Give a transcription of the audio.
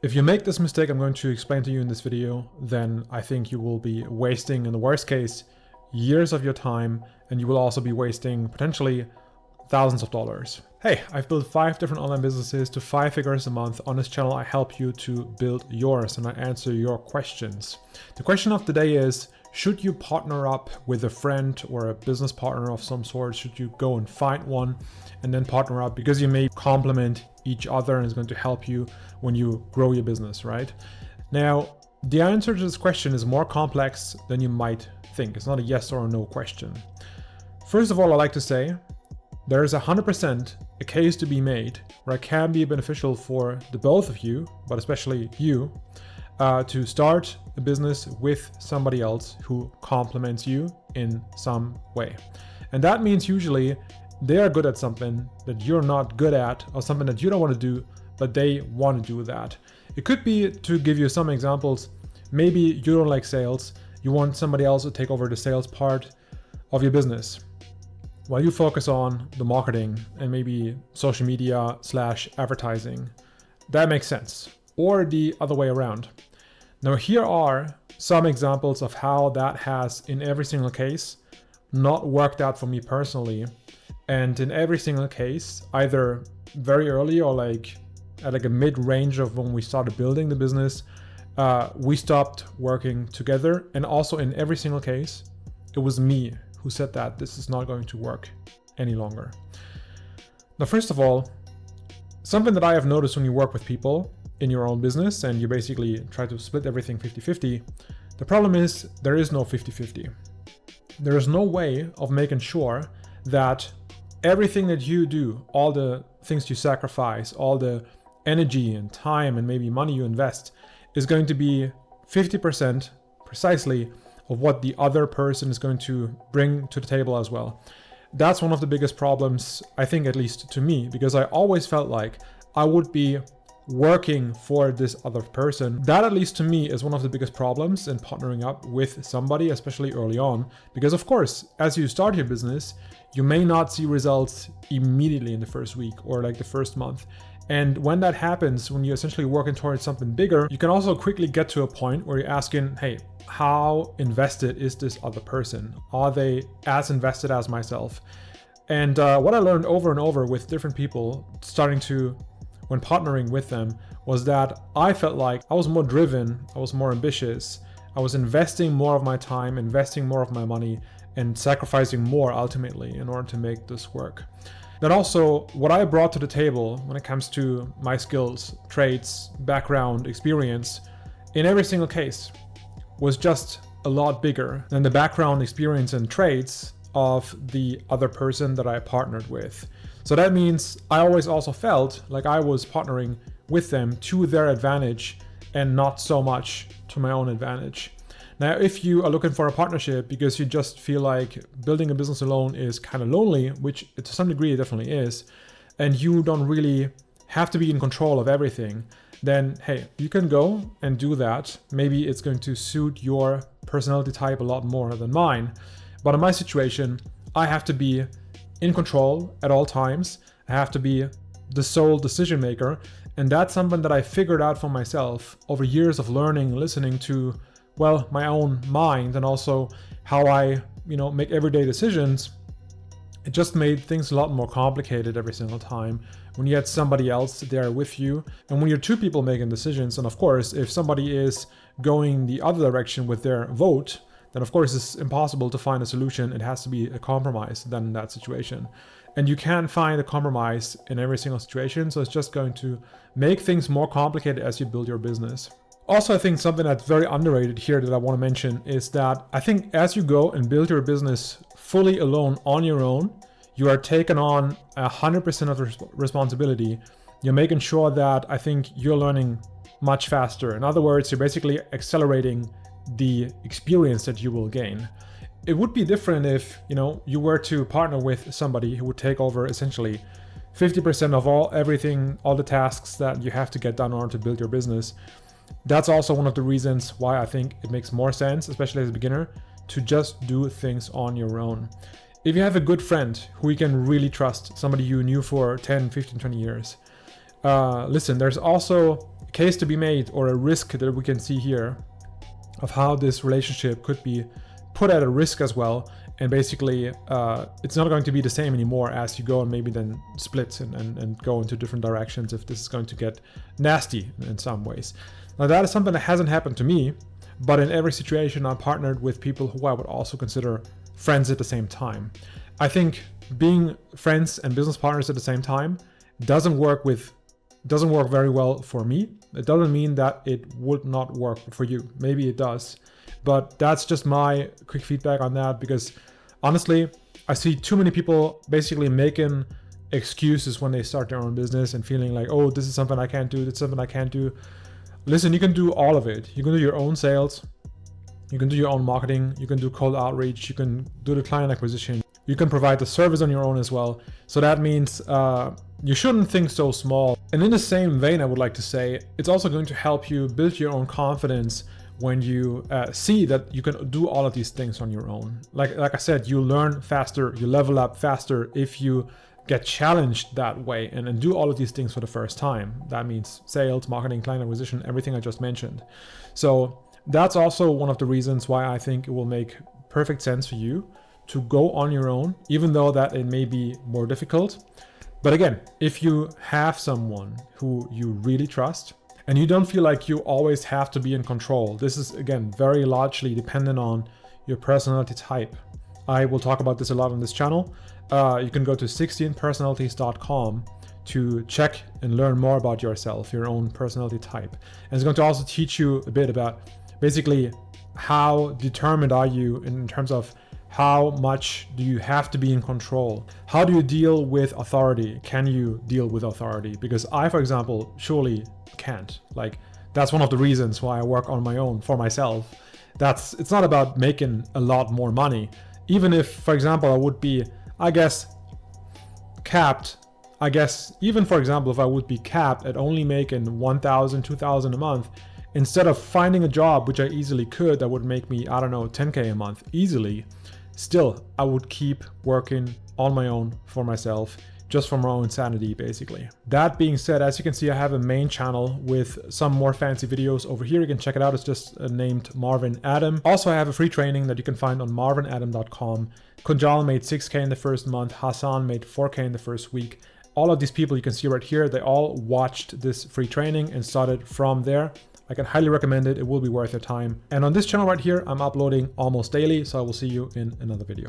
If you make this mistake I'm going to explain to you in this video, then I think you will be wasting, in the worst case, years of your time, and you will also be wasting potentially thousands of dollars. Hey, I've built 5 different online businesses to 5 figures a month. On this channel, I help you to build yours and I answer your questions. The question of the day is, should you partner up with a friend or a business partner of some sort? Should you go and find one and then partner up because you may complement each other and it's going to help you when you grow your business, right? Now, the answer to this question is more complex than you might think. It's not a yes or a no question. First of all, I like to say there is 100% a case to be made where it can be beneficial for the both of you, but especially you, to start a business with somebody else who complements you in some way. And that means usually they are good at something that you're not good at, or something that you don't want to do, but they want to do that. It could be, to give you some examples, maybe you don't like sales, you want somebody else to take over the sales part of your business while you focus on the marketing and maybe social media / advertising. That makes sense. Or the other way around. Now here are some examples of how that has, in every single case, not worked out for me personally. And in every single case, either very early or at a mid-range of when we started building the business, we stopped working together. And also in every single case, it was me who said that this is not going to work any longer. Now, first of all, something that I have noticed when you work with people in your own business and you basically try to split everything 50-50, the problem is there is no 50-50. There is no way of making sure that everything that you do, all the things you sacrifice, all the energy and time and maybe money you invest, is going to be 50% precisely of what the other person is going to bring to the table as well. That's one of the biggest problems, I think, at least to me, because I always felt like I would be working for this other person. That, at least to me, is one of the biggest problems in partnering up with somebody, especially early on, because of course, as you start your business, you may not see results immediately in the first week or the first month. And when that happens, when you're essentially working towards something bigger, you can also quickly get to a point where you're asking, hey, how invested is this other person? Are they as invested as myself? And what I learned over and over with different people, when partnering with them, was that I felt like I was more driven, I was more ambitious, I was investing more of my time, investing more of my money, and sacrificing more ultimately in order to make this work. Then also, what I brought to the table when it comes to my skills, traits, background, experience, in every single case, was just a lot bigger than the background, experience, and traits of the other person that I partnered with. So that means I always also felt like I was partnering with them to their advantage and not so much to my own advantage. Now, if you are looking for a partnership because you just feel like building a business alone is kind of lonely, which to some degree it definitely is, and you don't really have to be in control of everything, then hey, you can go and do that. Maybe it's going to suit your personality type a lot more than mine. But in my situation, I have to be in control at all times. I have to be the sole decision maker. And that's something that I figured out for myself over years of learning, listening to, well, my own mind, and also how I, make everyday decisions. It just made things a lot more complicated every single time when you had somebody else there with you. And when you're two people making decisions, and of course, if somebody is going the other direction with their vote, then of course it's impossible to find a solution. It has to be a compromise then in that situation. And you can't find a compromise in every single situation, so it's just going to make things more complicated as you build your business. Also, I think something that's very underrated here that I want to mention is that I think as you go and build your business fully alone on your own, you are taking on 100% of the responsibility. You're making sure that I think you're learning much faster. In other words, you're basically accelerating the experience that you will gain. It would be different if, you were to partner with somebody who would take over essentially 50% of everything, all the tasks that you have to get done in order to build your business. That's also one of the reasons why I think it makes more sense, especially as a beginner, to just do things on your own. If you have a good friend who you can really trust, somebody you knew for 10, 15, 20 years, Listen, there's also a case to be made, or a risk that we can see here of how this relationship could be put at a risk as well. And basically, it's not going to be the same anymore as you go and maybe then split and go into different directions if this is going to get nasty in some ways. Now, that is something that hasn't happened to me, but in every situation, I'm partnered with people who I would also consider friends at the same time. I think being friends and business partners at the same time doesn't work very well for me. It doesn't mean that it would not work for you. Maybe it does. But that's just my quick feedback on that, because honestly, I see too many people basically making excuses when they start their own business and feeling like, oh, this is something I can't do, that's something I can't do. Listen, you can do all of it. You can do your own sales, you can do your own marketing, you can do cold outreach, you can do the client acquisition, you can provide the service on your own as well. So that means you shouldn't think so small. And in the same vein, I would like to say, it's also going to help you build your own confidence when you see that you can do all of these things on your own. Like I said, you learn faster, you level up faster if you get challenged that way and do all of these things for the first time. That means sales, marketing, client acquisition, everything I just mentioned. So that's also one of the reasons why I think it will make perfect sense for you to go on your own, even though that it may be more difficult. But again, if you have someone who you really trust and you don't feel like you always have to be in control, this is again very largely dependent on your personality type. I will talk about this a lot on this channel. You can go to 16personalities.com to check and learn more about yourself, your own personality type. And it's going to also teach you a bit about basically how determined are you in terms of how much do you have to be in control? How do you deal with authority? Can you deal with authority? Because I, for example, surely can't. Like, that's one of the reasons why I work on my own for myself. It's not about making a lot more money. Even if, for example, I would be, capped. Even for example, if I would be capped at only making 1,000, 2,000 a month, instead of finding a job, which I easily could, that would make me, 10K a month easily, still, I would keep working on my own for myself, just for my own sanity, basically. That being said, as you can see, I have a main channel with some more fancy videos over here. You can check it out. It's just named Marvin Adam. Also, I have a free training that you can find on marvinadam.com. Kunjal made 6K in the first month. Hassan made 4K in the first week. All of these people you can see right here, they all watched this free training and started from there. I can highly recommend it. It will be worth your time. And on this channel right here, I'm uploading almost daily, so I will see you in another video.